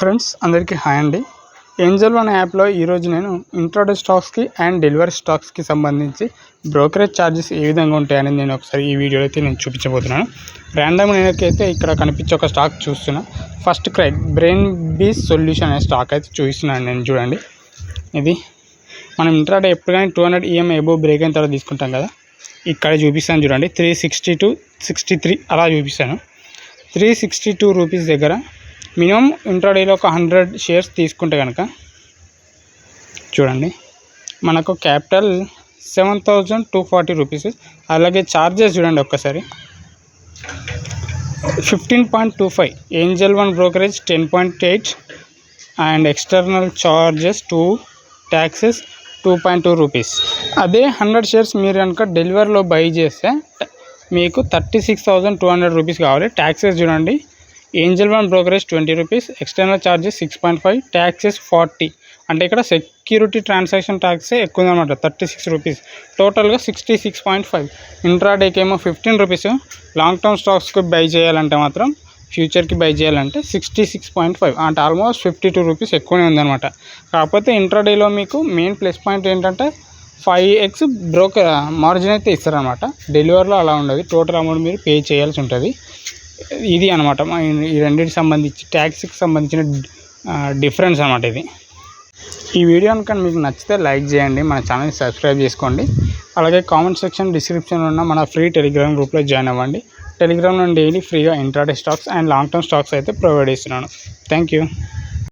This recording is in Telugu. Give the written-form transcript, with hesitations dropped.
ఫ్రెండ్స్ అందరికీ హాయ్ అండి. ఏంజల్ వన్ యాప్లో ఈరోజు నేను ఇంట్రాడే స్టాక్స్కి అండ్ డెలివరీ స్టాక్స్కి సంబంధించి బ్రోకరేజ్ ఛార్జెస్ ఏ విధంగా ఉంటాయని నేను ఒకసారి ఈ వీడియోలో అయితే నేను చూపించబోతున్నాను. ర్యాండమ్ నేనైతే ఇక్కడ కనిపించే ఒక స్టాక్ చూస్తున్నా. ఫస్ట్ క్రై బ్రెయిన్ బీస్ సొల్యూషన్ అనే స్టాక్ అయితే చూపిస్తున్నాను నేను. చూడండి, ఇది మనం ఇంట్రాడే ఎప్పుడు కానీ 200 EM ఎబో బ్రేక్ అయిన తర్వాత తీసుకుంటాం కదా, ఇక్కడ చూపిస్తాను చూడండి. 362, 63 అలా చూపిస్తాను. 362 రూపీస్ దగ్గర మినిమం ఇంట్రాడేలో ఒక 100 షేర్స్ తీసుకుంటే కనుక చూడండి, మనకు క్యాపిటల్ 7240 రూపీస్. అలాగే ఛార్జెస్ చూడండి ఒక్కసారి, 15.25, Angel one brokerage 10.8 and external charges 2 taxes 2.2 rupees. అదే 100 షేర్స్ మీరు కనుక డెలివరీలో బై చేస్తే మీకు 36,200 రూపీస్ కావాలి. ట్యాక్సెస్ చూడండి, Angel one brokerage 20 rupees, external charges 6.5, taxes 40. అంటే ఇక్కడ సెక్యూరిటీ ట్రాన్సాక్షన్ ట్యాక్సే ఎక్కువ ఉందన్నమాట, 36 రూపీస్. టోటల్గా 66.5. ఇంట్రాడేకి ఏమో 15 రూపీస్. లాంగ్ టర్మ్ స్టాక్స్కి బై చేయాలంటే మాత్రం, ఫ్యూచర్కి బై చేయాలంటే 66.5, అంటే ఆల్మోస్ట్ 52 రూపీస్ ఎక్కువనే ఉందన్నమాట. కాకపోతే ఇంట్రాడేలో మీకు మెయిన్ ప్లస్ పాయింట్ ఏంటంటే 5x బ్రోకర్ మార్జిన్ అయితే ఇస్తారనమాట. డెలివరీలో అలా ఉండదు, టోటల్ అమౌంట్ మీరు పే చేయాల్సి ఉంటుంది. ఇది అనమాట ఈ రెండింటికి సంబంధించి ట్యాక్స్కి సంబంధించిన డిఫరెన్స్ అనమాట ఇది. ఈ వీడియో కనుక మీకు నచ్చితే లైక్ చేయండి, మన ఛానల్ని సబ్స్క్రైబ్ చేసుకోండి. అలాగే కామెంట్ సెక్షన్ డిస్క్రిప్షన్లో ఉన్న మన ఫ్రీ టెలిగ్రామ్ గ్రూప్లో జాయిన్ అవ్వండి. టెలిగ్రామ్లో డైలీ ఫ్రీగా intraday stocks and long term stocks అయితే ప్రొవైడ్ చేస్తున్నాను. Thank you.